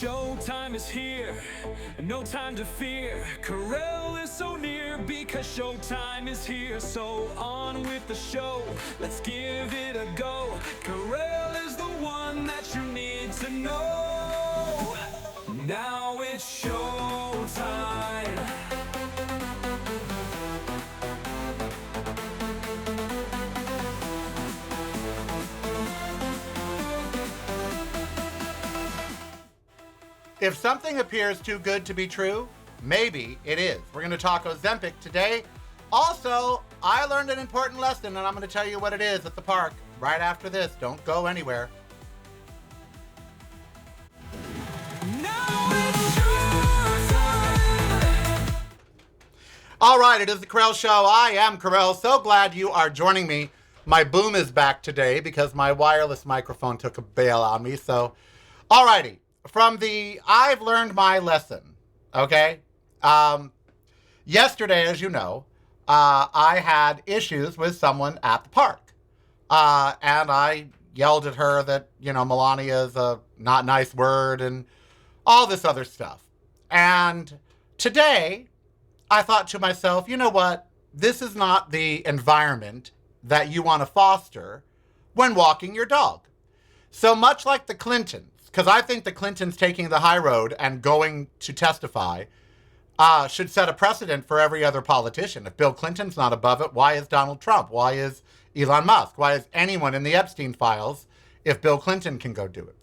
Showtime is here, no time to fear. Karel is so near because showtime is here. So on with the show, let's give it a go. Karel is the one that you need to know. Now it's showtime. If something appears too good to be true, maybe it is. We're going to talk Ozempic today. Also, I learned an important lesson, and I'm going to tell you what it is at the park right after this. Don't go anywhere. Now it's showtime. All right, it is the Karel Show. I am Karel. So glad you are joining me. My boom is back today because my wireless microphone took a bail on me. So, all righty. From the I've learned my lesson, okay? Yesterday, as you know, I had issues with someone at the park. And I yelled at her that, Melania is a not nice word and all this other stuff. And today, I thought to myself, you know what? This is not the environment that you want to foster when walking your dog. So much like the Clintons, because I think the Clintons taking the high road and going to testify should set a precedent for every other politician. If Bill Clinton's not above it, why is Donald Trump? Why is Elon Musk? Why is anyone in the Epstein files if Bill Clinton can go do it?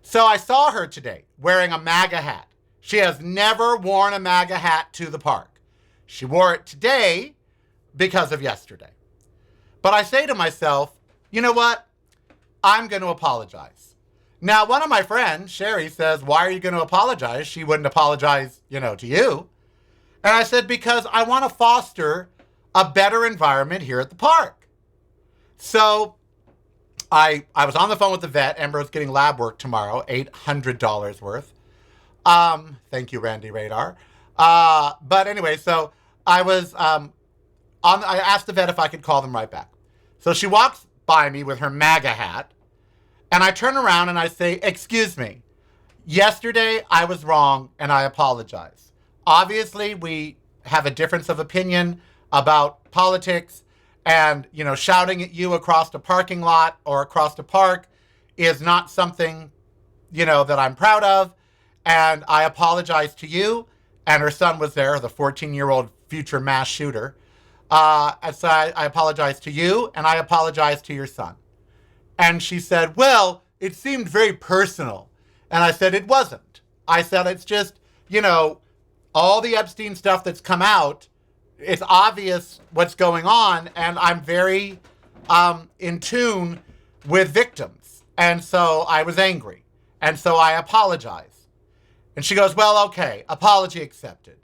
So I saw her today wearing a MAGA hat. She has never worn a MAGA hat to the park. She wore it today because of yesterday. But I say to myself, you know what? I'm going to apologize. Now, one of my friends, Sherry, says, why are you going to apologize? She wouldn't apologize, to you. And I said, because I want to foster a better environment here at the park. So I was on the phone with the vet. Ember's getting lab work tomorrow, $800 worth. Thank you, Randy Radar. But anyway, so I was I asked the vet if I could call them right back. So she walks by me with her MAGA hat. And I turn around and I say, excuse me, yesterday I was wrong and I apologize. Obviously, we have a difference of opinion about politics and, shouting at you across a parking lot or across a park is not something, that I'm proud of. And I apologize to you. And her son was there, the 14-year-old future mass shooter. And so I apologize to you and I apologize to your son. And she said, well, it seemed very personal. And I said, it wasn't. I said, it's just, all the Epstein stuff that's come out, it's obvious what's going on. And I'm very in tune with victims. And so I was angry. And so I apologized. And she goes, well, okay, apology accepted.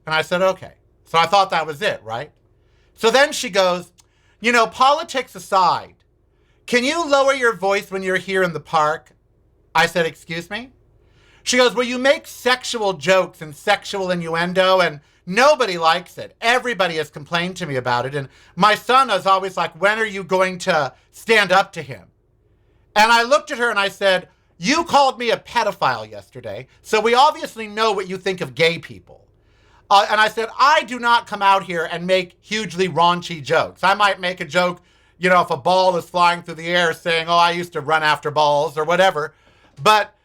And I said, okay. So I thought that was it, right? So then she goes, politics aside, can you lower your voice when you're here in the park? I said, excuse me? She goes, well, you make sexual jokes and sexual innuendo and nobody likes it. Everybody has complained to me about it. And my son is always like, when are you going to stand up to him? And I looked at her and I said, you called me a pedophile yesterday, so we obviously know what you think of gay people. And I said, I do not come out here and make hugely raunchy jokes. I might make a joke, if a ball is flying through the air saying, oh, I used to run after balls or whatever. But,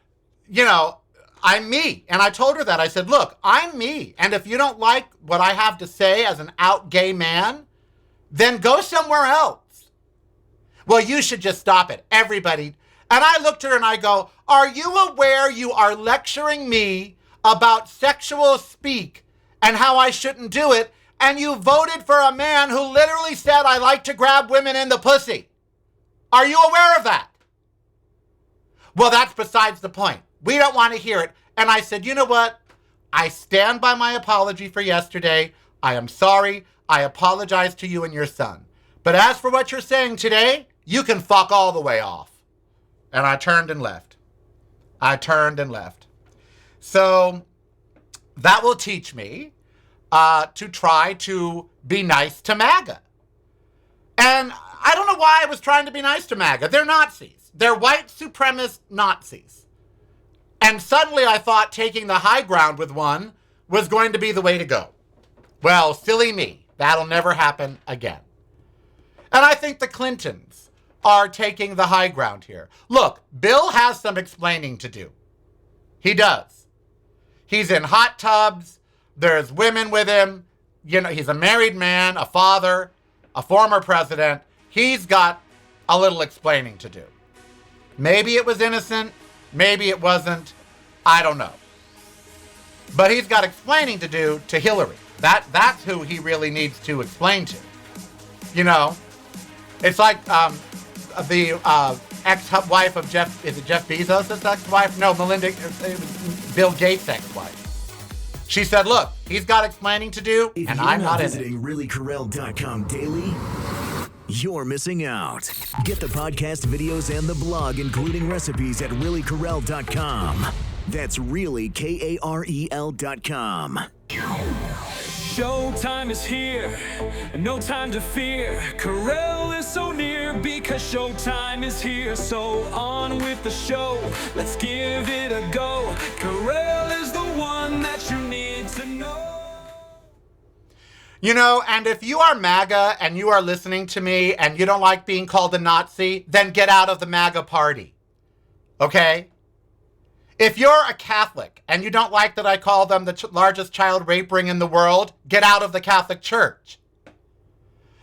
I'm me. And I told her that. I said, look, I'm me. And if you don't like what I have to say as an out gay man, then go somewhere else. Well, you should just stop it. Everybody. And I looked at her and I go, are you aware you are lecturing me about sexual speak and how I shouldn't do it? And you voted for a man who literally said, I like to grab women in the pussy. Are you aware of that? Well, that's besides the point. We don't want to hear it. And I said, you know what? I stand by my apology for yesterday. I am sorry. I apologize to you and your son. But as for what you're saying today, you can fuck all the way off. And I turned and left. So that will teach me to try to be nice to MAGA. And I don't know why I was trying to be nice to MAGA. They're Nazis. They're white supremacist Nazis. And suddenly I thought taking the high ground with one was going to be the way to go. Well, silly me. That'll never happen again. And I think the Clintons are taking the high ground here. Look, Bill has some explaining to do. He does. He's in hot tubs. There's women with him. You know, he's a married man, a father, a former president. He's got a little explaining to do. Maybe it was innocent. Maybe it wasn't. I don't know. But he's got explaining to do to Hillary. That's who he really needs to explain to. You know, it's like the ex-wife of Jeff, is it Jeff Bezos' ex-wife? No, Bill Gates' ex-wife. She said, look, he's got explaining to do, and I'm not in it. If you're not visiting reallykarel.com daily, you're missing out. Get the podcast, videos, and the blog, including recipes at reallykarel.com. That's really KAREL.com. Showtime is here, no time to fear. Karel is so near because showtime is here. So on with the show, let's give it a go. Karel is the one that you need to know. You know, and if you are MAGA and you are listening to me and you don't like being called a Nazi, then get out of the MAGA party. Okay? If you're a Catholic and you don't like that I call them the largest child rape ring in the world, get out of the Catholic Church.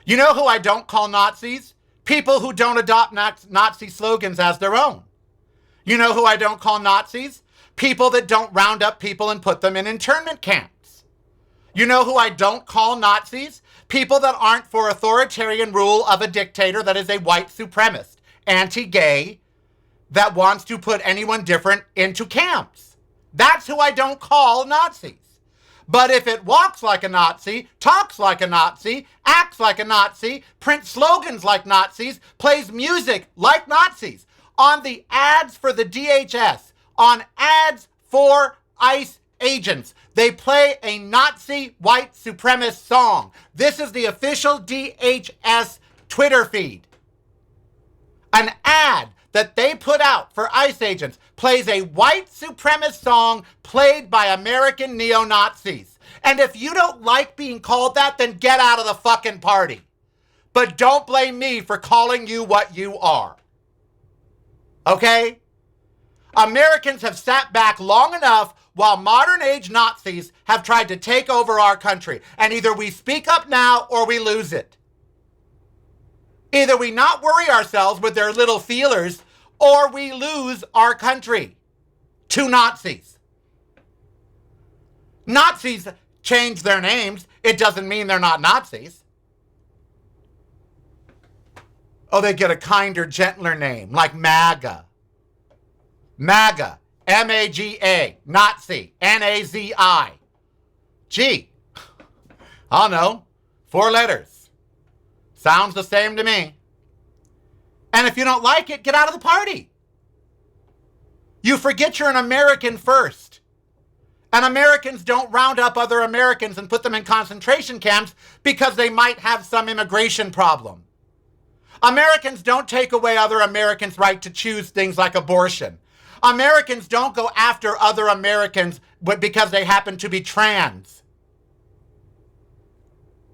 You know who I don't call Nazis? People who don't adopt Nazi slogans as their own. You know who I don't call Nazis? People that don't round up people and put them in internment camps. You know who I don't call Nazis? People that aren't for authoritarian rule of a dictator that is a white supremacist, anti-gay, that wants to put anyone different into camps. That's who I don't call Nazis. But if it walks like a Nazi, talks like a Nazi, acts like a Nazi, prints slogans like Nazis, plays music like Nazis, on the ads for the DHS, on ads for ICE agents, they play a Nazi white supremacist song. This is the official DHS Twitter feed. An ad that they put out for ICE agents plays a white supremacist song played by American neo-Nazis. And if you don't like being called that, then get out of the fucking party. But don't blame me for calling you what you are. Okay? Americans have sat back long enough while modern age Nazis have tried to take over our country. And either we speak up now or we lose it. Either we not worry ourselves with their little feelers, or we lose our country to Nazis. Nazis change their names. It doesn't mean they're not Nazis. Oh, they get a kinder, gentler name, like MAGA. MAGA, M-A-G-A, Nazi, N-A-Z-I. Gee, I don't know, 4 letters. Sounds the same to me. And if you don't like it, get out of the party. You forget you're an American first. And Americans don't round up other Americans and put them in concentration camps because they might have some immigration problem. Americans don't take away other Americans' right to choose things like abortion. Americans don't go after other Americans because they happen to be trans.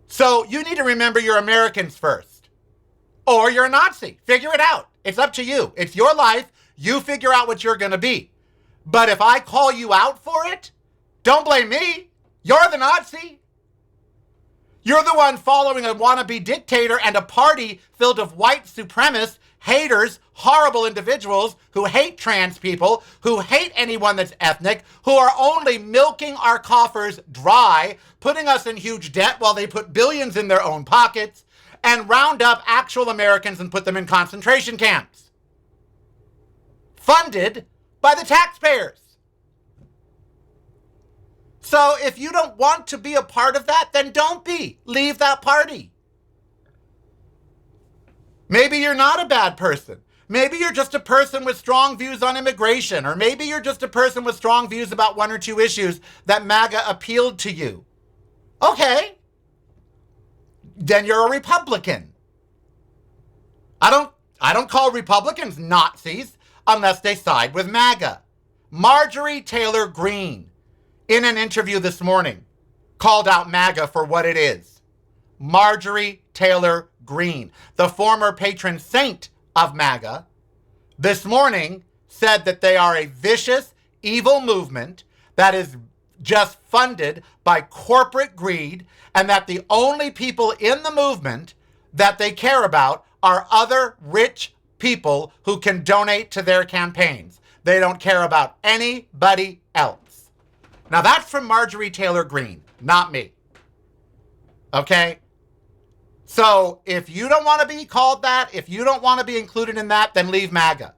So you need to remember you're Americans first. Or you're a Nazi. Figure it out. It's up to you. It's your life. You figure out what you're going to be. But if I call you out for it, don't blame me. You're the Nazi. You're the one following a wannabe dictator and a party filled of white supremacists, haters, horrible individuals who hate trans people, who hate anyone that's ethnic, who are only milking our coffers dry, putting us in huge debt while they put billions in their own pockets, and round up actual Americans and put them in concentration camps. Funded by the taxpayers. So if you don't want to be a part of that, then don't be. Leave that party. Maybe you're not a bad person. Maybe you're just a person with strong views on immigration, or maybe you're just a person with strong views about 1 or 2 issues that MAGA appealed to you. Okay. Then you're a Republican. I don't call Republicans Nazis unless they side with MAGA. Marjorie Taylor Greene, in an interview this morning, called out MAGA for what it is. Marjorie Taylor Greene, the former patron saint of MAGA, this morning said that they are a vicious, evil movement that is just funded by corporate greed, and that the only people in the movement that they care about are other rich people who can donate to their campaigns. They don't care about anybody else. Now that's from Marjorie Taylor Greene, not me. Okay? So if you don't want to be called that, if you don't want to be included in that, then leave MAGA.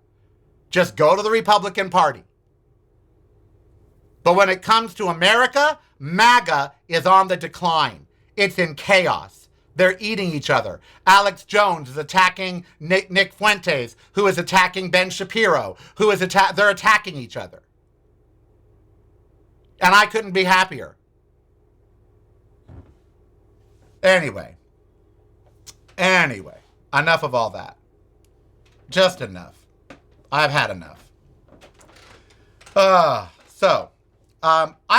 Just go to the Republican Party. But when it comes to America, MAGA is on the decline. It's in chaos. They're eating each other. Alex Jones is attacking Nick Fuentes, who is attacking Ben Shapiro, who is they're attacking each other. And I couldn't be happier. Anyway, enough of all that. Just enough. I've had enough. I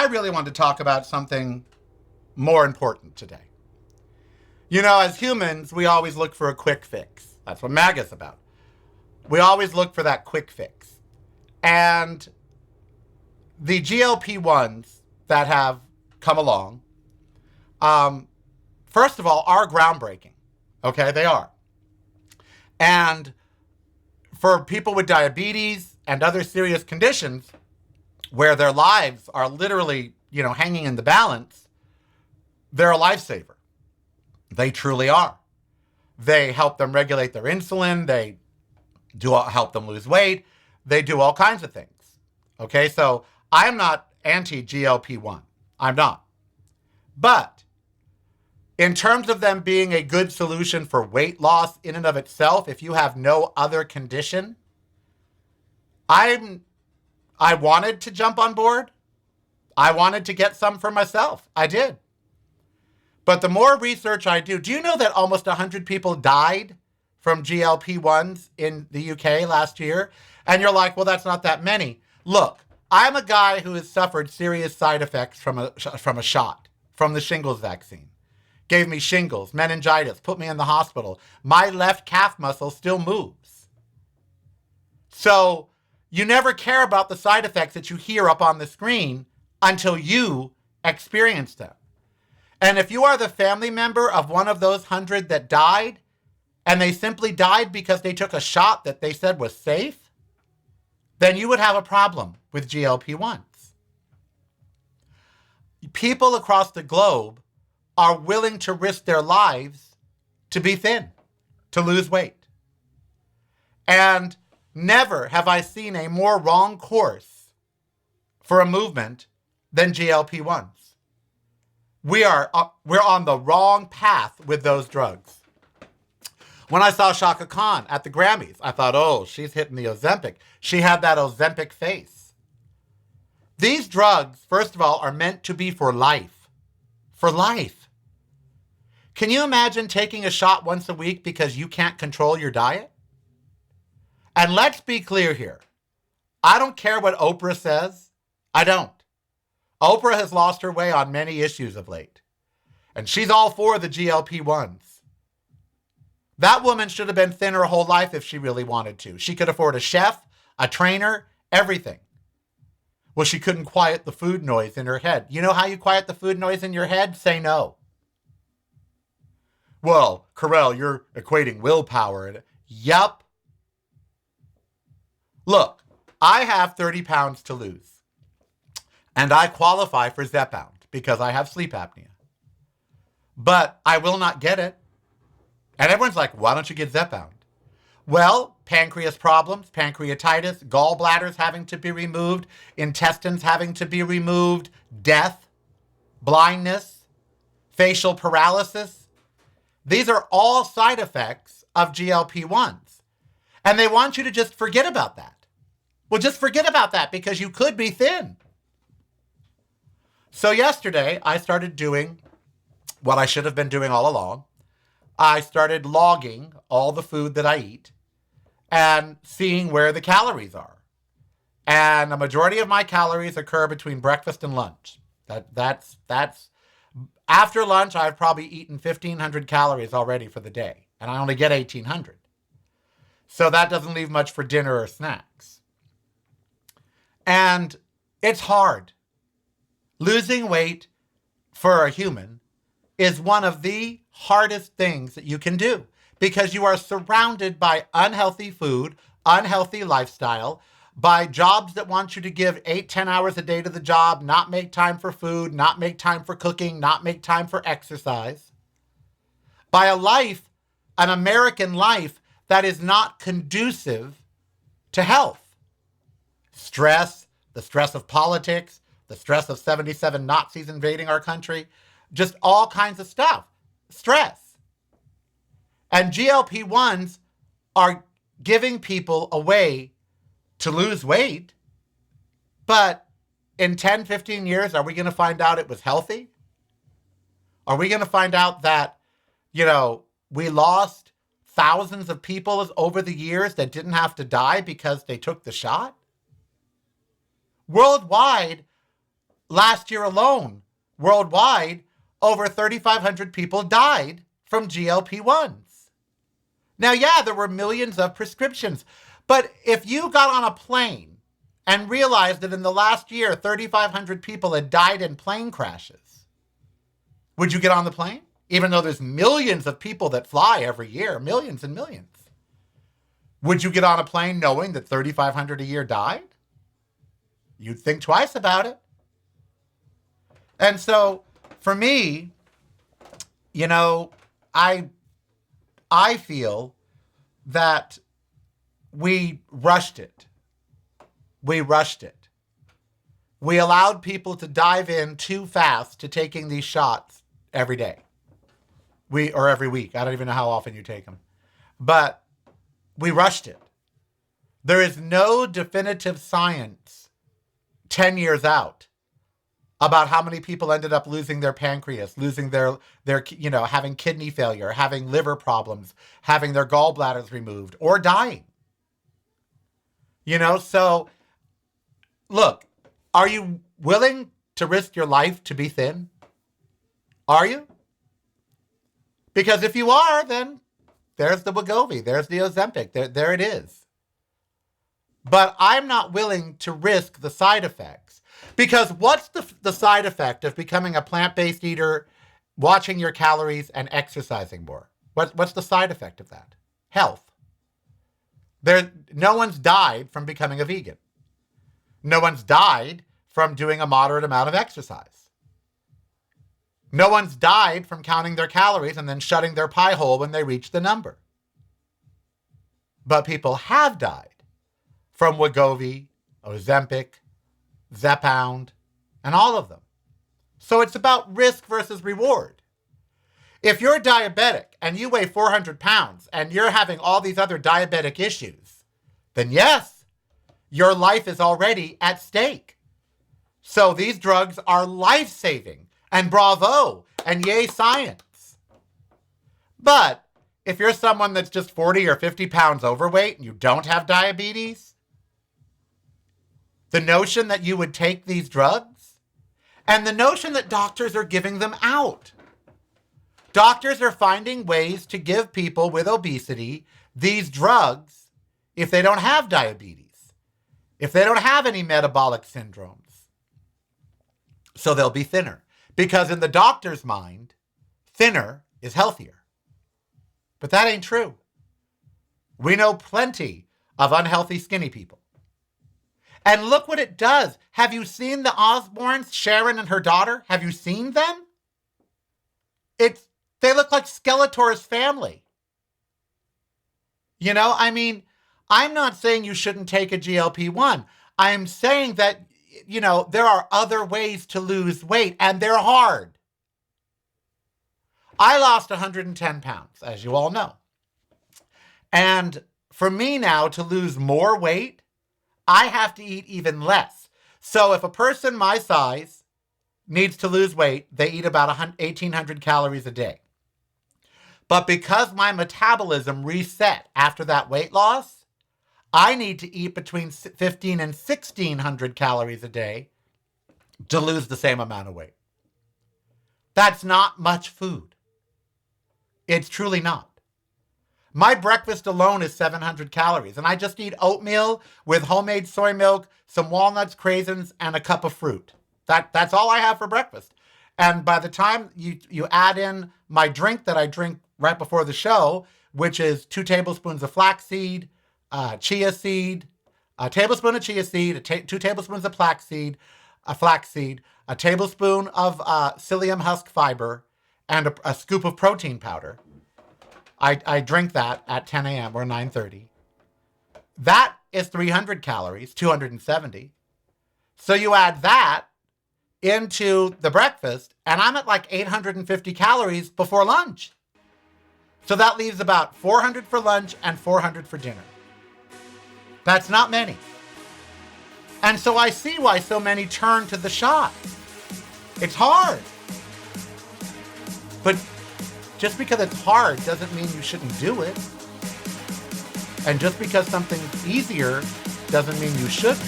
really want to talk about something more important today. You know, as humans, we always look for a quick fix. That's what MAGA's about. We always look for that quick fix. And the GLP-1s that have come along, first of all, are groundbreaking. Okay, they are. And for people with diabetes and other serious conditions where their lives are literally, hanging in the balance, they're a lifesaver. They truly are. They help them regulate their insulin. They do help them lose weight. They do all kinds of things. Okay, so I'm not anti-GLP-1. I'm not. But in terms of them being a good solution for weight loss in and of itself, if you have no other condition, I wanted to jump on board. I wanted to get some for myself. I did. But the more research I do you know that almost 100 people died from GLP-1s in the UK last year? And you're like, well, that's not that many. Look, I'm a guy who has suffered serious side effects from a shot, from the shingles vaccine. Gave me shingles, meningitis, put me in the hospital. My left calf muscle still moves. So you never care about the side effects that you hear up on the screen until you experience them. And if you are the family member of one of those 100 that died, and they simply died because they took a shot that they said was safe, then you would have a problem with GLP-1s. People across the globe are willing to risk their lives to be thin, to lose weight. And never have I seen a more wrong course for a movement than GLP-1s. We're on the wrong path with those drugs. When I saw Shaka Khan at the Grammys, I thought, oh, she's hitting the Ozempic. She had that Ozempic face. These drugs, first of all, are meant to be for life. For life. Can you imagine taking a shot once a week because you can't control your diet? And let's be clear here. I don't care what Oprah says. I don't. Oprah has lost her way on many issues of late. And she's all for the GLP-1s. That woman should have been thin her whole life if she really wanted to. She could afford a chef, a trainer, everything. Well, she couldn't quiet the food noise in her head. You know how you quiet the food noise in your head? Say no. Well, Karel, you're equating willpower. Yup. Look, I have 30 pounds to lose. And I qualify for Zepbound because I have sleep apnea. But I will not get it. And everyone's like, why don't you get Zepbound? Well, pancreas problems, pancreatitis, gallbladders having to be removed, intestines having to be removed, death, blindness, facial paralysis. These are all side effects of GLP-1s. And they want you to just forget about that. Well, just forget about that because you could be thin. So yesterday, I started doing what I should have been doing all along. I started logging all the food that I eat and seeing where the calories are. And a majority of my calories occur between breakfast and lunch. That's after lunch, I've probably eaten 1,500 calories already for the day, and I only get 1,800. So that doesn't leave much for dinner or snacks. And it's hard. Losing weight for a human is one of the hardest things that you can do because you are surrounded by unhealthy food, unhealthy lifestyle, by jobs that want you to give 8-10 hours a day to the job, not make time for food, not make time for cooking, not make time for exercise. By a life, an American life, that is not conducive to health. Stress, the stress of politics, the stress of 77 Nazis invading our country, just all kinds of stuff. Stress. And GLP-1s are giving people a way to lose weight, but in 10, 15 years, are we going to find out it was healthy? Are we going to find out that, we lost thousands of people over the years that didn't have to die because they took the shot? Worldwide, last year alone, over 3,500 people died from GLP-1s. Now, yeah, there were millions of prescriptions, but if you got on a plane and realized that in the last year, 3,500 people had died in plane crashes, would you get on the plane? Even though there's millions of people that fly every year, millions and millions. Would you get on a plane knowing that 3,500 a year died? You'd think twice about it. And so for me, I feel that we rushed it. We allowed people to dive in too fast to taking these shots every day. Or every week. I don't even know how often you take them. But we rushed it. There is no definitive science 10 years out about how many people ended up losing their pancreas, losing their having kidney failure, having liver problems, having their gallbladders removed, or dying. So look, are you willing to risk your life to be thin? Are you? Because if you are, then there's the Wegovy, there's the Ozempic, there it is. But I'm not willing to risk the side effects. Because what's the side effect of becoming a plant-based eater, watching your calories, and exercising more? What's the side effect of that? Health. No one's died from becoming a vegan. No one's died from doing a moderate amount of exercise. No one's died from counting their calories and then shutting their pie hole when they reach the number. But people have died from Wegovy, Ozempic, Zepbound, and all of them. So it's about risk versus reward. If you're diabetic and you weigh 400 pounds and you're having all these other diabetic issues, then yes, your life is already at stake. So these drugs are life-saving. And bravo, and yay science. But if you're someone that's just 40 or 50 pounds overweight and you don't have diabetes, the notion that you would take these drugs, and the notion that doctors are giving them out. Doctors are finding ways to give people with obesity these drugs if they don't have diabetes, if they don't have any metabolic syndromes. So they'll be thinner. Because in the doctor's mind, thinner is healthier. But that ain't true. We know plenty of unhealthy skinny people. And look what it does. Have you seen the Osbournes, Sharon and her daughter? Have you seen them? They look like Skeletor's family. I'm not saying you shouldn't take a GLP-1. I'm saying that there are other ways to lose weight, and they're hard. I lost 110 pounds, as you all know. And for me now to lose more weight, I have to eat even less. So if a person my size needs to lose weight, they eat about 1,800 calories a day. But because my metabolism reset after that weight loss, I need to eat between 15 and 1600 calories a day to lose the same amount of weight. That's not much food. It's truly not. My breakfast alone is 700 calories, and I just eat oatmeal with homemade soy milk, some walnuts, craisins, and a cup of fruit. That's all I have for breakfast. And by the time you add in my drink that I drink right before the show, which is 2 tablespoons of flaxseed, chia seed, a tablespoon of chia seed, 2 tablespoons of flaxseed, a tablespoon of psyllium husk fiber, and a scoop of protein powder. I drink that at 10 a.m. or 9:30. That is 300 calories, 270. So you add that into the breakfast, and I'm at like 850 calories before lunch. So that leaves about 400 for lunch and 400 for dinner. That's not many. And so I see why so many turn to the shot. It's hard. But just because it's hard doesn't mean you shouldn't do it. And just because something's easier doesn't mean you shouldn't.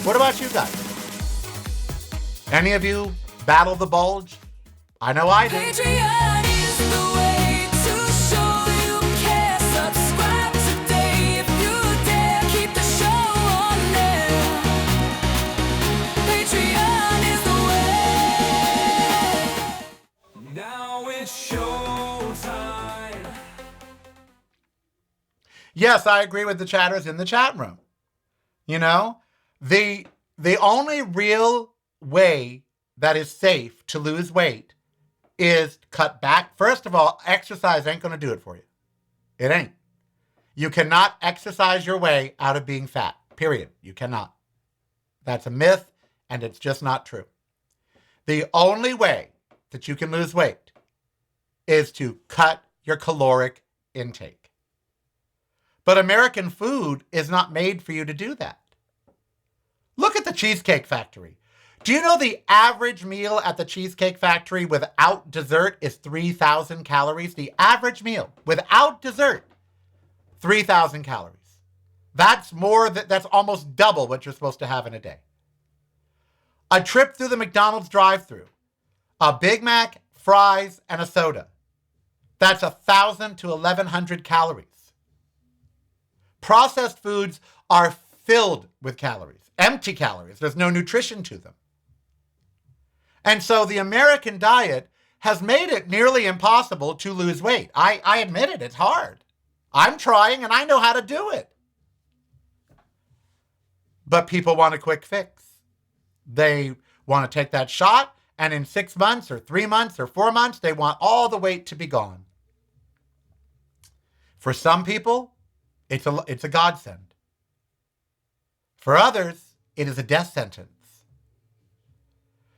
What about you guys? Any of you battle the bulge? I know I did. Patreon is the way to show you care. Subscribe today if you dare. Keep the show on there. Patreon is the way. Now it's showtime. Yes, I agree with the chatters in the chat room. You know, the only real way that is safe to lose weight is cut back. First of all, exercise ain't going to do it for you. It ain't. You cannot exercise your way out of being fat, period. You cannot. That's a myth, and it's just not true. The only way that you can lose weight is to cut your caloric intake. But American food is not made for you to do that. Look at the Cheesecake Factory. Do you know the average meal at the Cheesecake Factory without dessert is 3,000 calories? The average meal without dessert, 3,000 calories. That's almost double what you're supposed to have in a day. A trip through the McDonald's drive-thru, a Big Mac, fries, and a soda. That's 1,000 to 1,100 calories. Processed foods are filled with calories, empty calories. There's no nutrition to them. And so the American diet has made it nearly impossible to lose weight. I admit it, it's hard. I'm trying and I know how to do it. But people want a quick fix. They want to take that shot, and in 6 months or 3 months or 4 months, they want all the weight to be gone. For some people, it's a godsend. For others, it is a death sentence.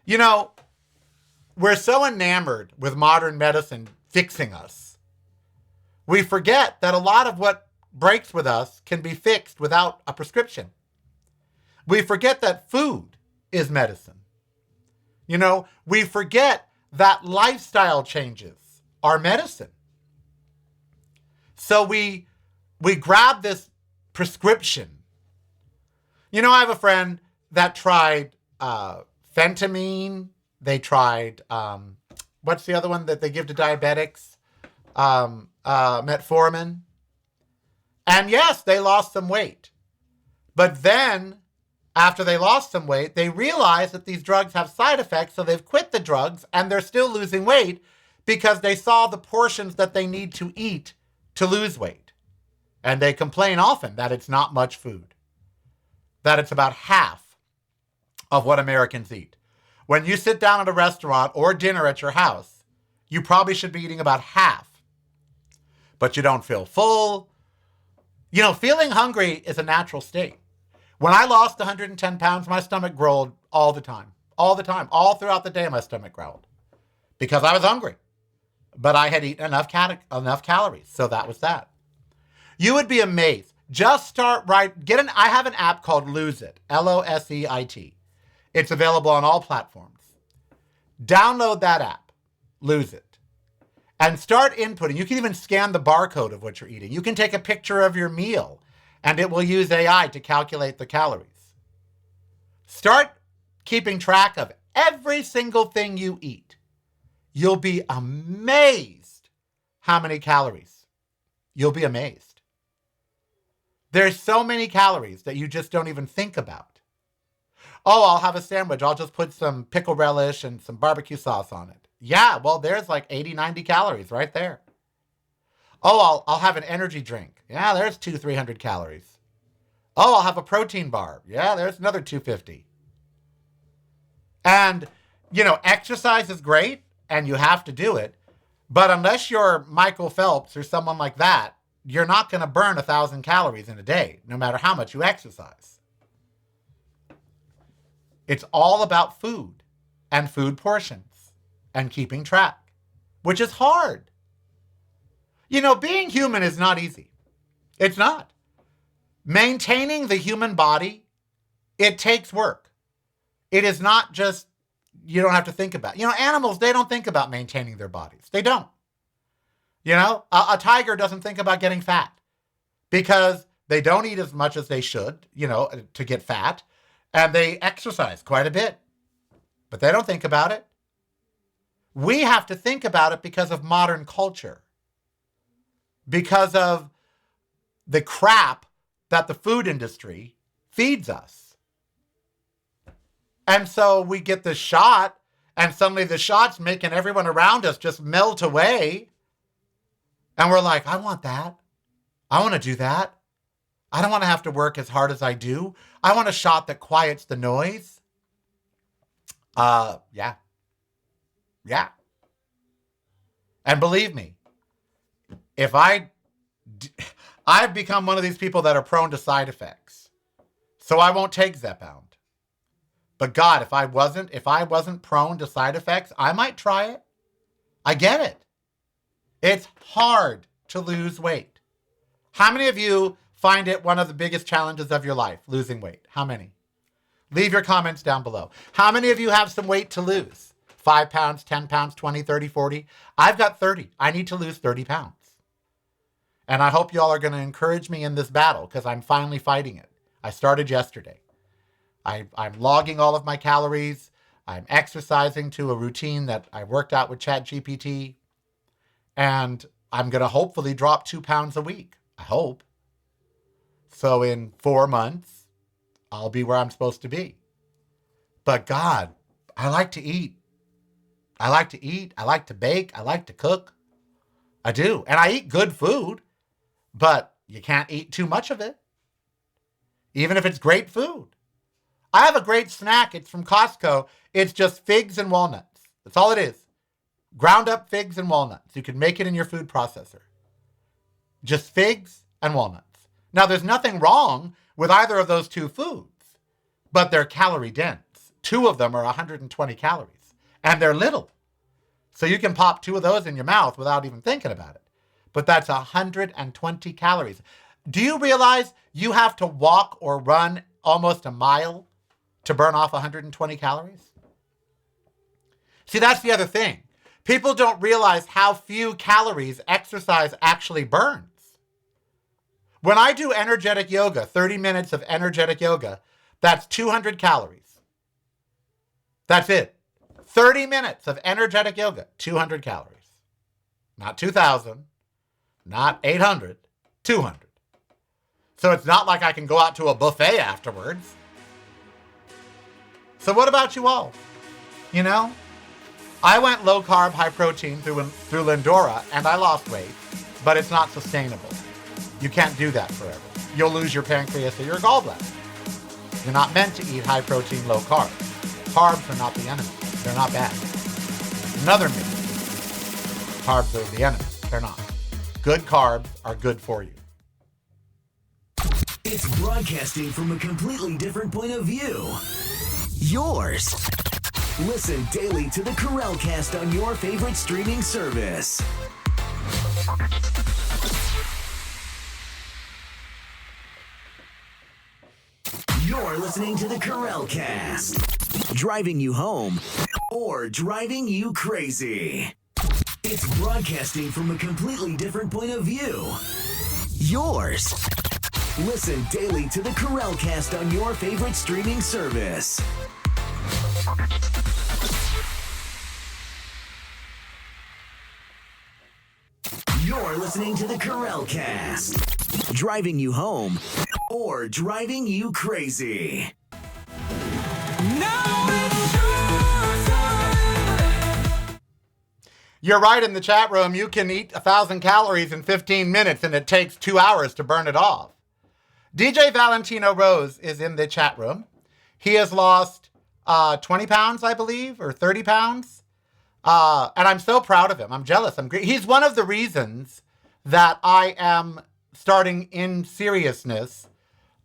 You know, we're so enamored with modern medicine fixing us. We forget that a lot of what breaks with us can be fixed without a prescription. We forget that food is medicine. You know, we forget that lifestyle changes are medicine. So we grab this prescription. You know, I have a friend that tried phentamine. They tried, what's the other one that they give to diabetics? Metformin. And yes, they lost some weight. But then, after they lost some weight, they realized that these drugs have side effects, so they've quit the drugs, and they're still losing weight because they saw the portions that they need to eat to lose weight. And they complain often that it's not much food, that it's about half of what Americans eat. When you sit down at a restaurant or dinner at your house, you probably should be eating about half, but you don't feel full. You know, feeling hungry is a natural state. When I lost 110 pounds, my stomach growled all the time, all throughout the day. My stomach growled because I was hungry, but I had eaten enough calories. So that was that. You would be amazed. Just start right. I have an app called Lose It, LOSEIT. It's available on all platforms. Download that app, Lose It. and start inputting. You can even scan the barcode of what you're eating. You can take a picture of your meal and it will use AI to calculate the calories. Start keeping track of every single thing you eat. You'll be amazed how many calories. You'll be amazed. There's so many calories that you just don't even think about. Oh, I'll have a sandwich. I'll just put some pickle relish and some barbecue sauce on it. Yeah, well, there's like 80, 90 calories right there. Oh, I'll have an energy drink. Yeah, there's 300 calories. Oh, I'll have a protein bar. Yeah, there's another 250. And, exercise is great and you have to do it. But unless you're Michael Phelps or someone like that, you're not going to burn 1,000 calories in a day, no matter how much you exercise. It's all about food and food portions and keeping track, which is hard. Being human is not easy. It's not. Maintaining the human body, it takes work. It is not just, you don't have to think about it. Animals, they don't think about maintaining their bodies. They don't. A tiger doesn't think about getting fat because they don't eat as much as they should, to get fat. And they exercise quite a bit, but they don't think about it. We have to think about it because of modern culture, because of the crap that the food industry feeds us. And so we get the shot, and suddenly the shot's making everyone around us just melt away. And we're like, I want that. I want to do that. I don't want to have to work as hard as I do. I want a shot that quiets the noise. Yeah. And believe me, I've become one of these people that are prone to side effects. So I won't take Zepbound. But God, if I wasn't prone to side effects, I might try it. I get it. It's hard to lose weight. How many of you find it one of the biggest challenges of your life, losing weight? How many? Leave your comments down below. How many of you have some weight to lose? 5 pounds, 10 pounds, 20, 30, 40? I've got 30. I need to lose 30 pounds. And I hope y'all are going to encourage me in this battle because I'm finally fighting it. I started yesterday. I'm logging all of my calories. I'm exercising to a routine that I worked out with ChatGPT. And I'm going to hopefully drop 2 pounds a week. I hope. So in 4 months, I'll be where I'm supposed to be. But God, I like to eat. I like to bake. I like to cook. I do. And I eat good food, but you can't eat too much of it. Even if it's great food. I have a great snack. It's from Costco. It's just figs and walnuts. That's all it is. Ground up figs and walnuts. You can make it in your food processor. Just figs and walnuts. Now, there's nothing wrong with either of those two foods, but they're calorie dense. 2 of them are 120 calories, and they're little. So you can pop 2 of those in your mouth without even thinking about it. But that's 120 calories. Do you realize you have to walk or run almost a mile to burn off 120 calories? See, that's the other thing. People don't realize how few calories exercise actually burns. When I do energetic yoga, 30 minutes of energetic yoga, that's 200 calories. That's it. 30 minutes of energetic yoga, 200 calories. Not 2,000, not 800, 200. So it's not like I can go out to a buffet afterwards. So what about you all? I went low carb, high protein through Lindora and I lost weight, but it's not sustainable. You can't do that forever. You'll lose your pancreas or your gallbladder. You're not meant to eat high protein, low carb. Carbs are not the enemy. They're not bad. Another myth. Carbs are the enemy. They're not. Good carbs are good for you. It's broadcasting from a completely different point of view. Yours. Listen daily to the Karel Cast on your favorite streaming service. You're listening to the Karel Cast. Driving you home or driving you crazy. It's broadcasting from a completely different point of view. Yours. Listen daily to the Karel Cast on your favorite streaming service. You're listening to the Karel Cast. Driving you home or driving you crazy. Now it's your time. You're right in the chat room. You can eat 1,000 calories in 15 minutes and it takes 2 hours to burn it off. DJ Valentino Rose is in the chat room. He has lost 20 pounds, I believe, or 30 pounds. And I'm so proud of him. I'm jealous. He's one of the reasons that I am starting in seriousness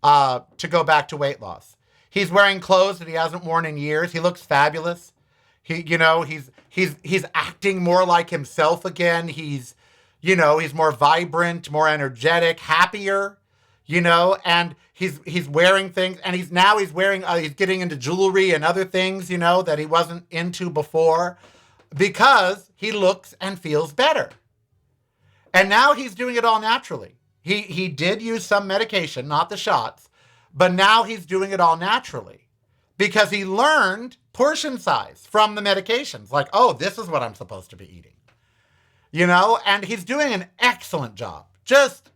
to go back to weight loss. He's wearing clothes that he hasn't worn in years. He looks fabulous. He's acting more like himself again. He's more vibrant, more energetic, happier, and he's wearing things, and he's getting into jewelry and other things, that he wasn't into before, because he looks and feels better. And now he's doing it all naturally. He did use some medication, not the shots, but now he's doing it all naturally because he learned portion size from the medications. Like, oh, this is what I'm supposed to be eating, and he's doing an excellent job. Just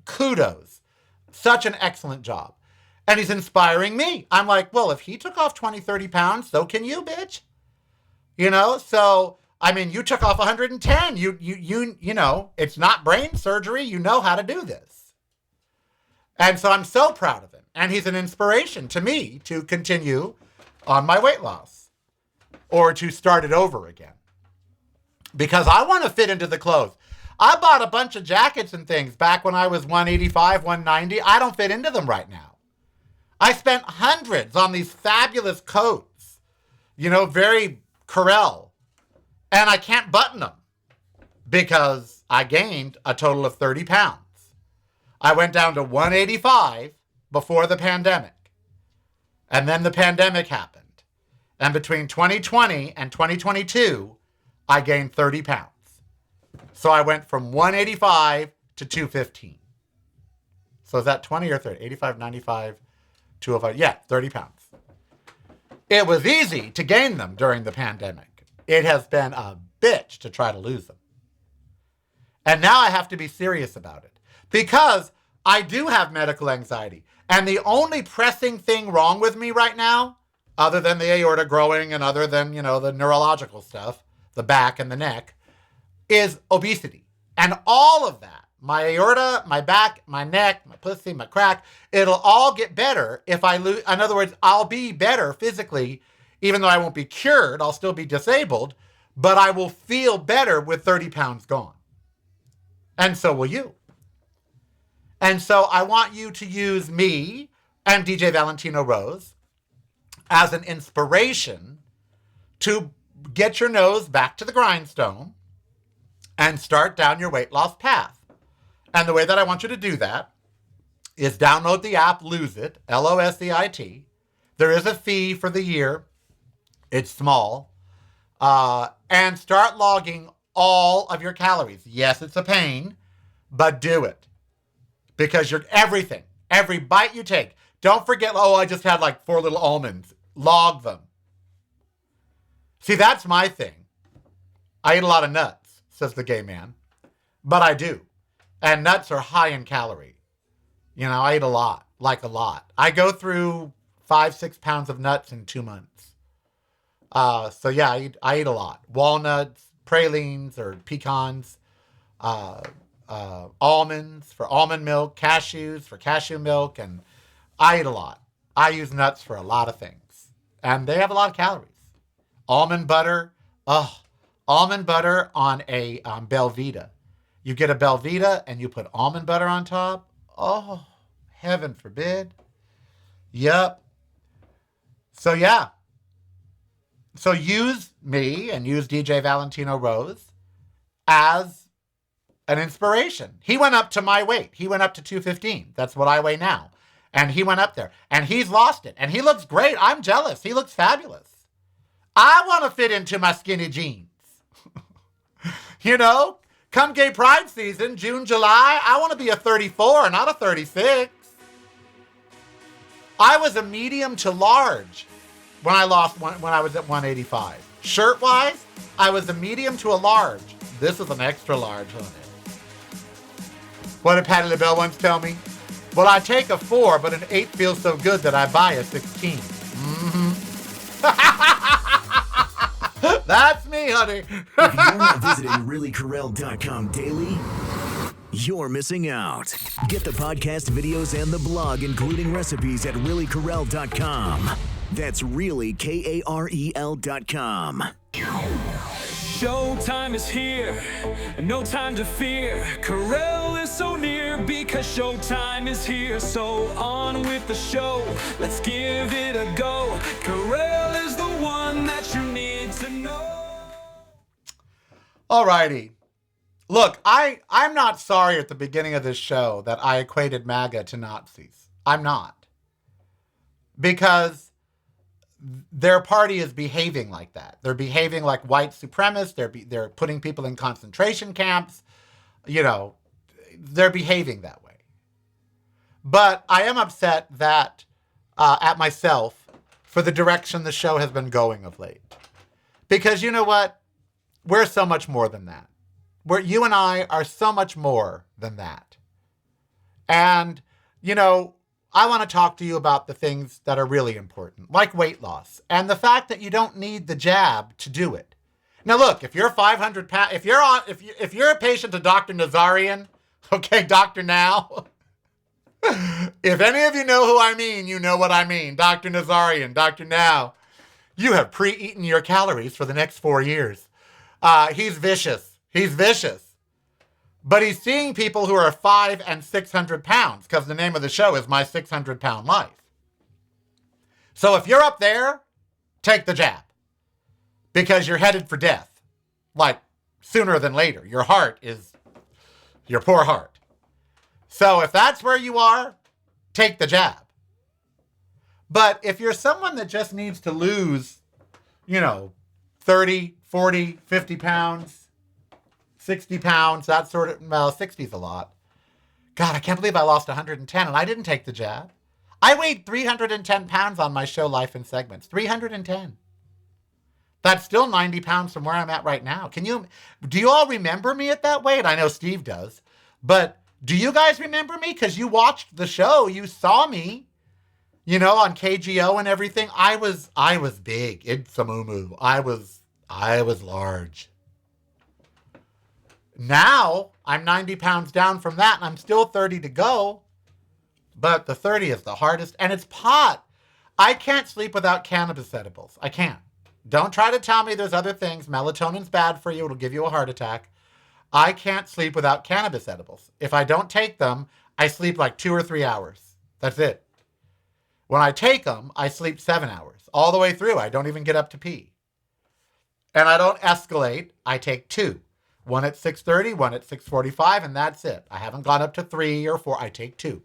kudos. Such an excellent job. And he's inspiring me. I'm like, well, if he took off 20, 30 pounds, so can you, bitch. So, you took off 110. It's not brain surgery. You know how to do this. And so I'm so proud of him. And he's an inspiration to me to continue on my weight loss or to start it over again. Because I want to fit into the clothes. I bought a bunch of jackets and things back when I was 185, 190. I don't fit into them right now. I spent hundreds on these fabulous coats, very Karel. And I can't button them because I gained a total of 30 pounds. I went down to 185 before the pandemic. And then the pandemic happened. And between 2020 and 2022, I gained 30 pounds. So I went from 185 to 215. So is that 20 or 30? 85, 95, 205. Yeah, 30 pounds. It was easy to gain them during the pandemic. It has been a bitch to try to lose them. And now I have to be serious about it because I do have medical anxiety. And the only pressing thing wrong with me right now, other than the aorta growing and other than, the neurological stuff, the back and the neck, is obesity. And all of that, my aorta, my back, my neck, my pussy, my crack, it'll all get better if I lose. In other words, I'll be better physically, even though I won't be cured, I'll still be disabled, but I will feel better with 30 pounds gone. And so will you. And so I want you to use me and DJ Valentino Rose as an inspiration to get your nose back to the grindstone and start down your weight loss path. And the way that I want you to do that is download the app Lose It, L-O-S-E-I-T. There is a fee for the year. It's small. And start logging all of your calories. Yes, it's a pain, but do it. Because every bite you take, don't forget, I just had like 4 little almonds. Log them. See, that's my thing. I eat a lot of nuts, says the gay man. But I do. And nuts are high in calorie. I eat a lot, like a lot. I go through 5-6 pounds of nuts in 2 months. So yeah, I eat a lot. Walnuts, pralines or pecans, almonds for almond milk, cashews for cashew milk, and I eat a lot. I use nuts for a lot of things. And they have a lot of calories. Almond butter. Almond butter on a Belvita. You get a Belvita and you put almond butter on top. Oh, heaven forbid. Yep. So yeah. So use me and use DJ Valentino Rose as an inspiration. He went up to my weight. He went up to 215. That's what I weigh now. And he went up there. And he's lost it. And he looks great. I'm jealous. He looks fabulous. I want to fit into my skinny jeans. You know, come gay pride season, June, July, I want to be a 34, not a 36. I was a medium to large when I was at 185. Shirt-wise, I was a medium to a large. This is an extra large, honey. What did Patty LaBelle once tell me? Well, I take a 4, but an 8 feels so good that I buy a 16. Mm-hmm. That's me, honey. If you're not visiting reallykarel.com daily, you're missing out. Get the podcast videos and the blog, including recipes, at reallykarel.com. That's really KAREL.com. Showtime is here, no time to fear. Karel is so near because showtime is here. So on with the show, let's give it a go. Karel is the one that you need to know. Alrighty. Look, I'm not sorry at the beginning of this show that I equated MAGA to Nazis. I'm not. Because their party is behaving like that. They're behaving like white supremacists. They're putting people in concentration camps. You know, they're behaving that way. But I am upset that at myself for the direction the show has been going of late. Because you know what? We're so much more than that. You and I are so much more than that. And, you know, I want to talk to you about the things that are really important, like weight loss, and the fact that you don't need the jab to do it. Now, look, if you're 500 pounds, if you're a patient of Dr. Nazarian, okay, Dr. Now, if any of you know who I mean, you know what I mean. Dr. Nazarian, Dr. Now, you have pre-eaten your calories for the next 4 years. He's vicious. He's vicious. But he's seeing people who are 500 and 600 pounds, because the name of the show is My 600-Pound Life. So if you're up there, take the jab. Because you're headed for death. Like, sooner than later. Your heart is your poor heart. So if that's where you are, take the jab. But if you're someone that just needs to lose, 30, 40, 50 pounds, 60 pounds, that sort of, well, 60 is a lot. God, I can't believe I lost 110 and I didn't take the jab. I weighed 310 pounds on my show Life in Segments. 310. That's still 90 pounds from where I'm at right now. Do you all remember me at that weight? I know Steve does. But do you guys remember me? Because you watched the show. You saw me, on KGO and everything. I was big. It's a moo-moo. I was large. Now, I'm 90 pounds down from that, and I'm still 30 to go. But the 30 is the hardest, and it's pot. I can't sleep without cannabis edibles. I can't. Don't try to tell me there's other things. Melatonin's bad for you. It'll give you a heart attack. I can't sleep without cannabis edibles. If I don't take them, I sleep like 2 or 3 hours. That's it. When I take them, I sleep 7 hours. All the way through. I don't even get up to pee. And I don't escalate. I take 2. One at 6:30, one at 6:45, and that's it. I haven't gone up to 3 or 4. I take 2.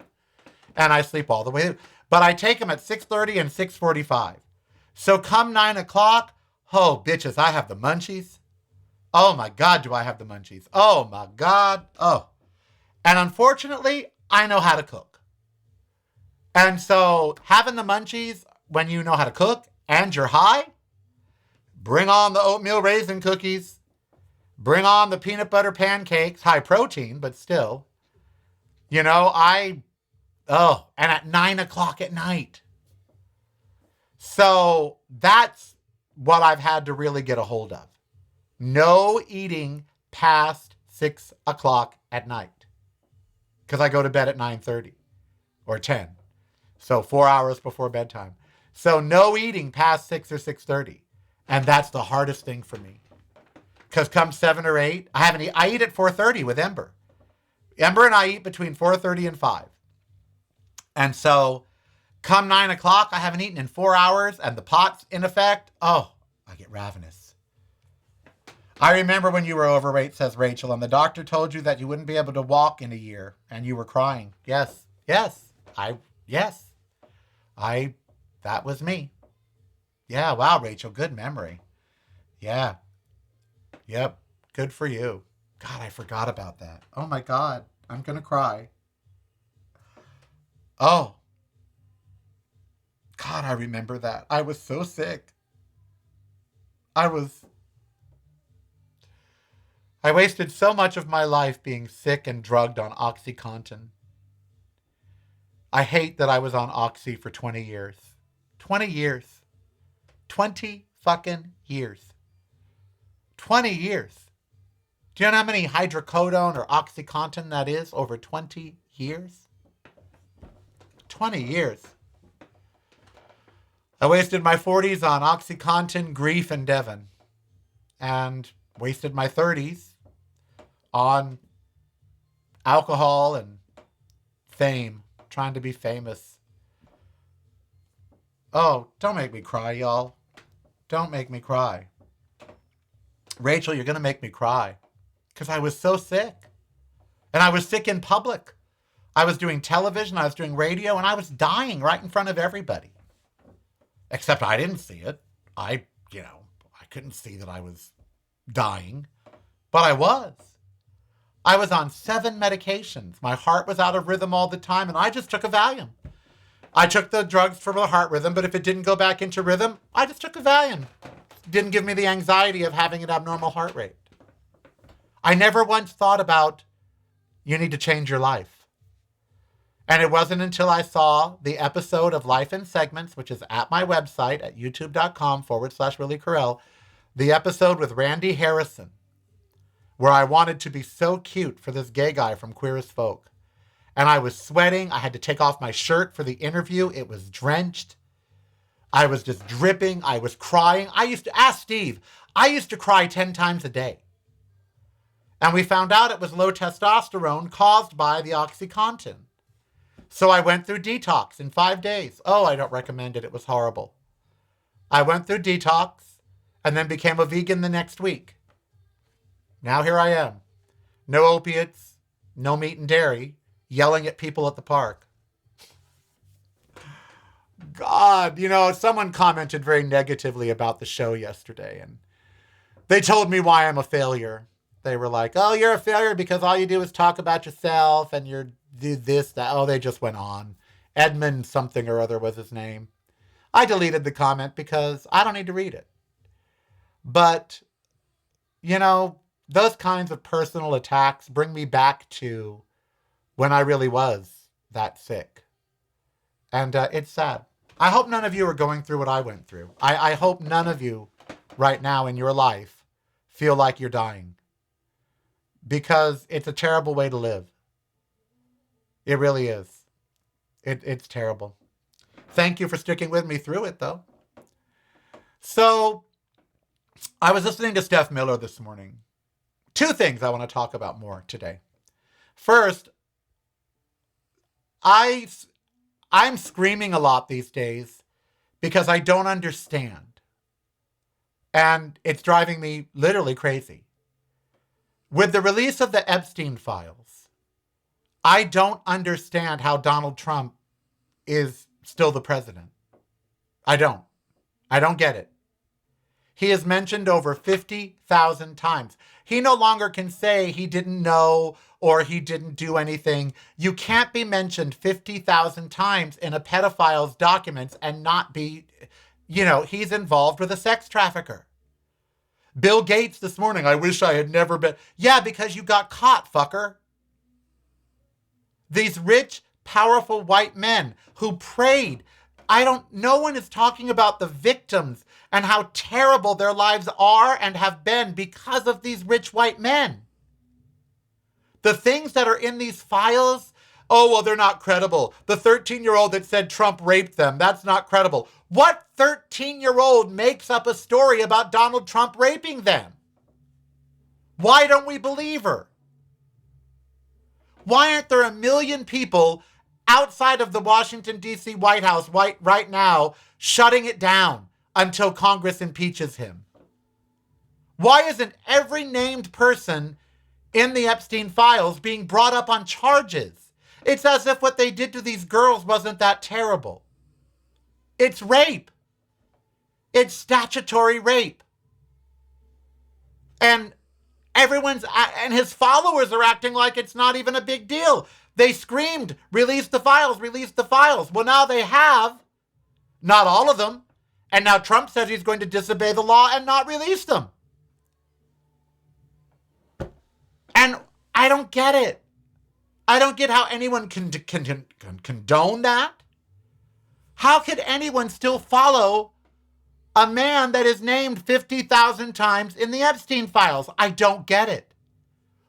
And I sleep all the way through. But I take them at 6:30 and 6:45. So come 9 o'clock, oh, bitches, I have the munchies. Oh, my God, do I have the munchies. Oh, my God. Oh. And unfortunately, I know how to cook. And so having the munchies when you know how to cook and you're high, bring on the oatmeal raisin cookies. Bring on the peanut butter pancakes, high protein, but still. And at 9 o'clock at night. So that's what I've had to really get a hold of. No eating past 6 o'clock at night. Because I go to bed at 9:30 or 10. So 4 hours before bedtime. So no eating past 6 or 6:30. And that's the hardest thing for me. Because come 7 or 8, I eat at 4:30 with Ember. Ember and I eat between 4:30 and 5. And so come 9 o'clock, I haven't eaten in 4 hours, and the pot's in effect. Oh, I get ravenous. I remember when you were overweight, says Rachel, and the doctor told you that you wouldn't be able to walk in a year, and you were crying. Yes. That was me. Yeah, wow, Rachel, good memory. Yeah. Yep. Good for you. God, I forgot about that. Oh my God. I'm going to cry. Oh. God, I remember that. I was so sick. I wasted so much of my life being sick and drugged on OxyContin. I hate that I was on Oxy for 20 years. 20 years. 20 fucking years. 20 years. Do you know how many hydrocodone or OxyContin that is over 20 years? 20 years. I wasted my 40s on OxyContin, grief, and Devon. And wasted my 30s on alcohol and fame, trying to be famous. Oh, don't make me cry, y'all. Don't make me cry. Rachel, you're going to make me cry. Because I was so sick. And I was sick in public. I was doing television, I was doing radio, and I was dying right in front of everybody. Except I didn't see it. I couldn't see that I was dying. But I was. I was on 7 medications. My heart was out of rhythm all the time, and I just took a Valium. I took the drugs for the heart rhythm, but if it didn't go back into rhythm, I just took a Valium. Didn't give me the anxiety of having an abnormal heart rate. I never once thought about, you need to change your life. And it wasn't until I saw the episode of Life in Segments, which is at my website at youtube.com/reallykarel, the episode with Randy Harrison, where I wanted to be so cute for this gay guy from Queer as Folk. And I was sweating. I had to take off my shirt for the interview. It was drenched. I was just dripping. I was crying. I used to ask Steve. I used to cry 10 times a day. And we found out it was low testosterone caused by the OxyContin. So I went through detox in 5 days. Oh, I don't recommend it. It was horrible. I went through detox and then became a vegan the next week. Now here I am. No opiates, no meat and dairy, yelling at people at the park. God, someone commented very negatively about the show yesterday, and they told me why I'm a failure. They were like, oh, you're a failure because all you do is talk about yourself and you do this, that. Oh, they just went on. Edmund something or other was his name. I deleted the comment because I don't need to read it. But, those kinds of personal attacks bring me back to when I really was that sick. And it's sad. I hope none of you are going through what I went through. I hope none of you right now in your life feel like you're dying. Because it's a terrible way to live. It really is. It's terrible. Thank you for sticking with me through it, though. So, I was listening to Steph Miller this morning. 2 things I want to talk about more today. First, I'm screaming a lot these days because I don't understand. And it's driving me literally crazy. With the release of the Epstein files, I don't understand how Donald Trump is still the president. I don't get it. He is mentioned over 50,000 times. He no longer can say he didn't know or he didn't do anything. You can't be mentioned 50,000 times in a pedophile's documents and not be, he's involved with a sex trafficker. Bill Gates this morning, I wish I had never been. Yeah, because you got caught, fucker. These rich, powerful white men who prayed. No one is talking about the victims and how terrible their lives are and have been because of these rich white men. The things that are in these files, oh, well, they're not credible. The 13-year-old that said Trump raped them, that's not credible. What 13-year-old makes up a story about Donald Trump raping them? Why don't we believe her? Why aren't there 1 million people outside of the Washington, D.C. White House right now shutting it down until Congress impeaches him? Why isn't every named person in the Epstein files being brought up on charges? It's as if what they did to these girls wasn't that terrible. It's rape. It's statutory rape. And And his followers are acting like it's not even a big deal. They screamed, release the files, release the files. Well, now they have, not all of them. And now Trump says he's going to disobey the law and not release them. And I don't get it. I don't get how anyone can condone that. How could anyone still follow a man that is named 50,000 times in the Epstein files? I don't get it.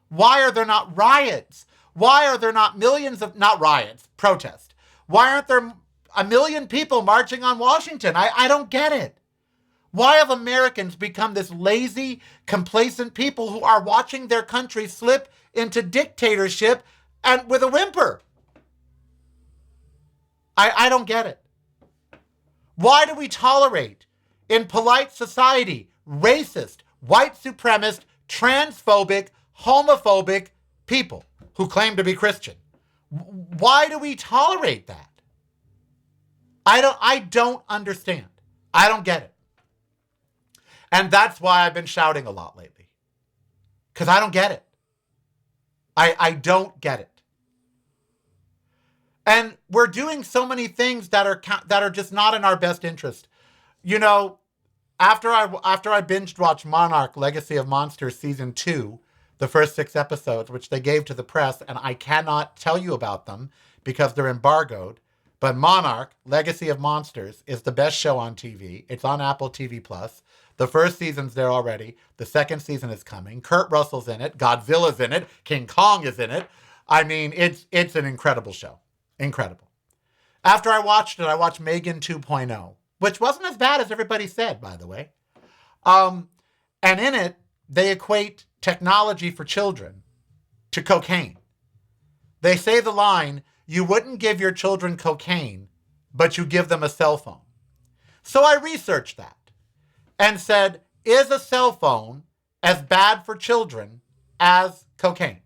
Why are there not riots? Why are there not millions of, not riots, protests? Why aren't there 1 million people marching on Washington? I don't get it. Why have Americans become this lazy, complacent people who are watching their country slip into dictatorship and with a whimper? I don't get it. Why do we tolerate in polite society racist, white supremacist, transphobic, homophobic people who claim to be Christian? Why do we tolerate that? I don't understand. I don't get it. And that's why I've been shouting a lot lately. Because I don't get it. I don't get it. And we're doing so many things that are just not in our best interest. You know, after I binged watched Monarch: Legacy of Monsters season 2, the first 6 episodes, which they gave to the press, and I cannot tell you about them because they're embargoed. But Monarch: Legacy of Monsters is the best show on TV. It's on Apple TV Plus. The first season's there already. The second season is coming. Kurt Russell's in it. Godzilla's in it. King Kong is in it. I mean, it's an incredible show. Incredible. After I watched it, I watched Megan 2.0, which wasn't as bad as everybody said, by the way. And in it, they equate technology for children to cocaine. They say the line, you wouldn't give your children cocaine, but you give them a cell phone. So I researched that and said, is a cell phone as bad for children as cocaine?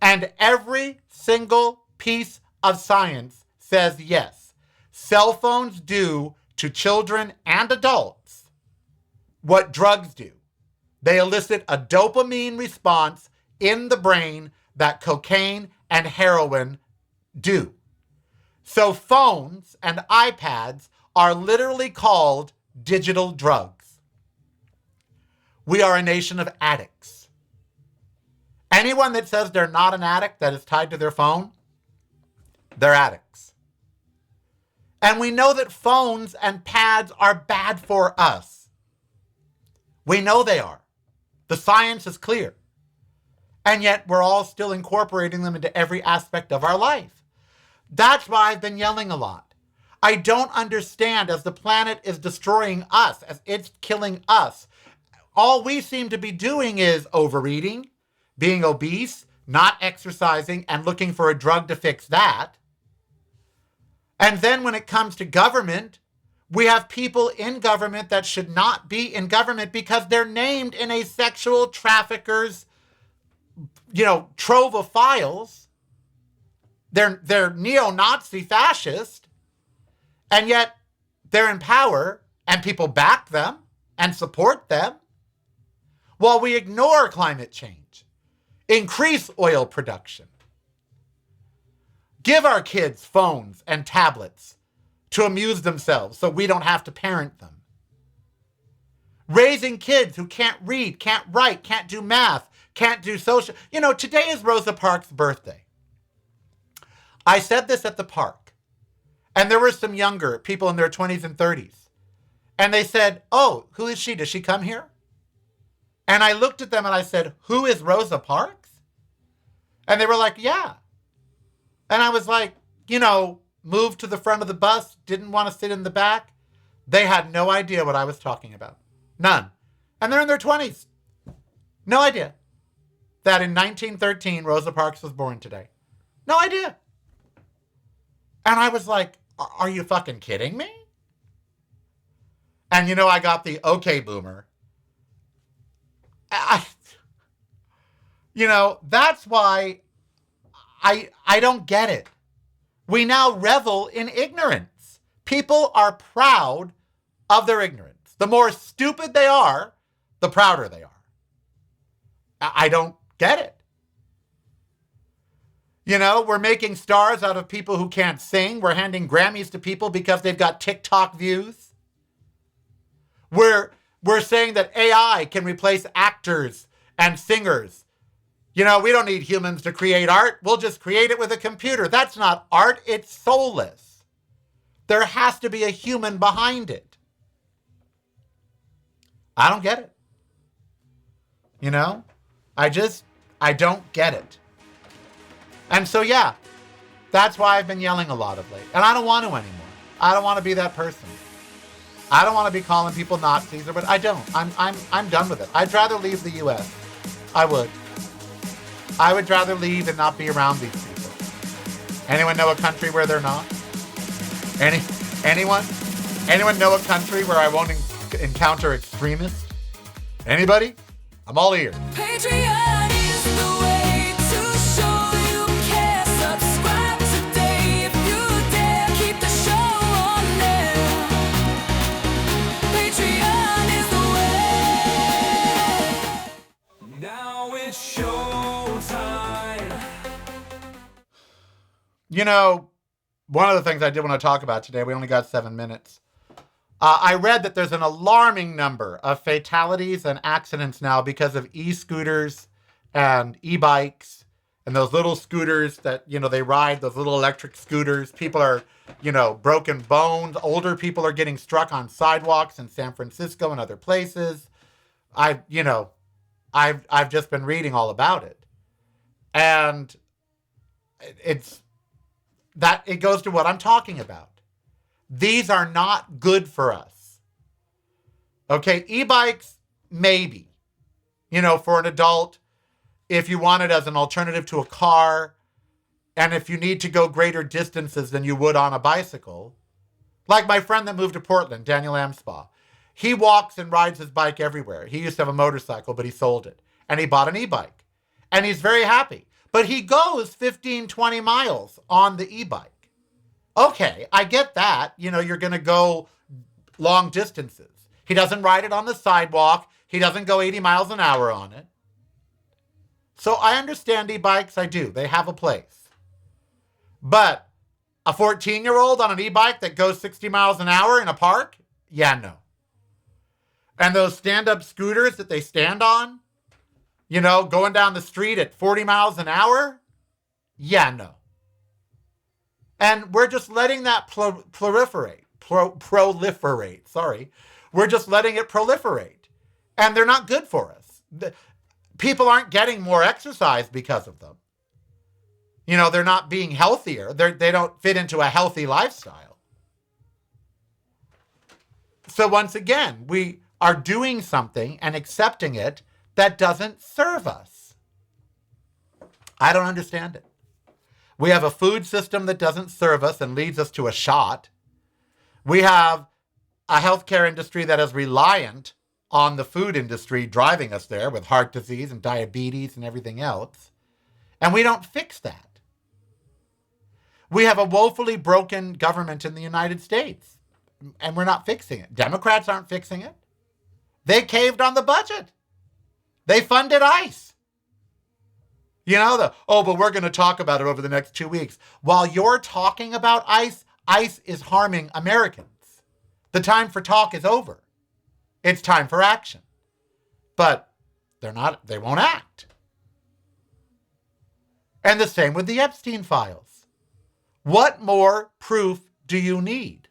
And every single piece of science says yes. Cell phones do to children and adults what drugs do. They elicit a dopamine response in the brain that cocaine and heroin do. So phones and iPads are literally called digital drugs. We are a nation of addicts. Anyone that says they're not an addict that is tied to their phone, they're addicts. And we know that phones and pads are bad for us. We know they are. The science is clear. And yet we're all still incorporating them into every aspect of our life. That's why I've been yelling a lot. I don't understand, as the planet is destroying us, as it's killing us. All we seem to be doing is overeating, being obese, not exercising, and looking for a drug to fix that. And then when it comes to government, we have people in government that should not be in government because they're named in a sexual trafficker's, trove of files. They're neo-Nazi fascist, and yet they're in power and people back them and support them while we ignore climate change, increase oil production, give our kids phones and tablets to amuse themselves so we don't have to parent them. Raising kids who can't read, can't write, can't do math, can't do social. Today is Rosa Parks' birthday. I said this at the park, and there were some younger people in their 20s and 30s. And they said, oh, who is she? Does she come here? And I looked at them and I said, who is Rosa Parks? And they were like, yeah. And I was like, moved to the front of the bus, didn't want to sit in the back. They had no idea what I was talking about. None. And they're in their 20s. No idea that in 1913, Rosa Parks was born today. No idea. And I was like, are you fucking kidding me? And I got the okay boomer. That's why I don't get it. We now revel in ignorance. People are proud of their ignorance. The more stupid they are, the prouder they are. I don't get it. You know, we're making stars out of people who can't sing. We're handing Grammys to people because they've got TikTok views. We're saying that AI can replace actors and singers. You know, we don't need humans to create art. We'll just create it with a computer. That's not art. It's soulless. There has to be a human behind it. I don't get it. You know, I don't get it. And so, yeah, that's why I've been yelling a lot of late. And I don't want to anymore. I don't want to be that person. I don't want to be calling people Nazis, but I don't. I'm done with it. I'd rather leave the U.S. I would rather leave and not be around these people. Anyone know a country where they're not? Anyone? Anyone know a country where I won't encounter extremists? Anybody? I'm all ears. Patreon is the way to show you care. Subscribe today if you dare. Keep the show on there. Patreon is the way. Now it's showtime. You know, one of the things I did want to talk about today, we only got 7 minutes. I read that there's an alarming number of fatalities and accidents now because of e-scooters and e-bikes and those little scooters that, you know, they ride, those little electric scooters. People are, you know, broken bones. Older people are getting struck on sidewalks in San Francisco and other places. I've just been reading all about it. And it goes to what I'm talking about. These are not good for us. Okay, e-bikes, maybe. You know, for an adult, if you want it as an alternative to a car, and if you need to go greater distances than you would on a bicycle. Like my friend that moved to Portland, Daniel Amspaugh. He walks and rides his bike everywhere. He used to have a motorcycle, but he sold it. And he bought an e-bike. And he's very happy. But he goes 15, 20 miles on the e-bike. Okay, I get that. You know, you're going to go long distances. He doesn't ride it on the sidewalk. He doesn't go 80 miles an hour on it. So I understand e-bikes. I do. They have a place. But a 14-year-old on an e-bike that goes 60 miles an hour in a park? Yeah, no. And those stand-up scooters that they stand on, you know, going down the street at 40 miles an hour? Yeah, no. And we're just letting that proliferate. Sorry. We're just letting it proliferate. And they're not good for us. People aren't getting more exercise because of them. You know, they're not being healthier. They don't fit into a healthy lifestyle. So once again, we are doing something and accepting it that doesn't serve us. I don't understand it. We have a food system that doesn't serve us and leads us to a shot. We have a healthcare industry that is reliant on the food industry driving us there with heart disease and diabetes and everything else. And we don't fix that. We have a woefully broken government in the United States, and we're not fixing it. Democrats aren't fixing it. They caved on the budget. They funded ICE. You know, but we're going to talk about it over the next 2 weeks. While you're talking about ICE, ICE is harming Americans. The time for talk is over. It's time for action. But they won't act. And the same with the Epstein files. What more proof do you need?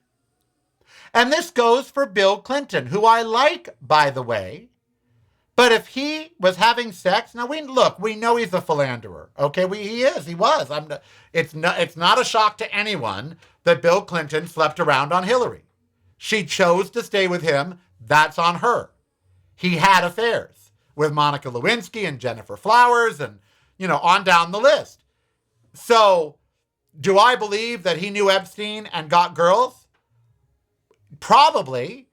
And this goes for Bill Clinton, who I like, by the way. But if he was having sex, now we know he's a philanderer. Okay, he was. It's not a shock to anyone that Bill Clinton slept around on Hillary. She chose to stay with him. That's on her. He had affairs with Monica Lewinsky and Jennifer Flowers and, you know, on down the list. So do I believe that he knew Epstein and got girls? Probably.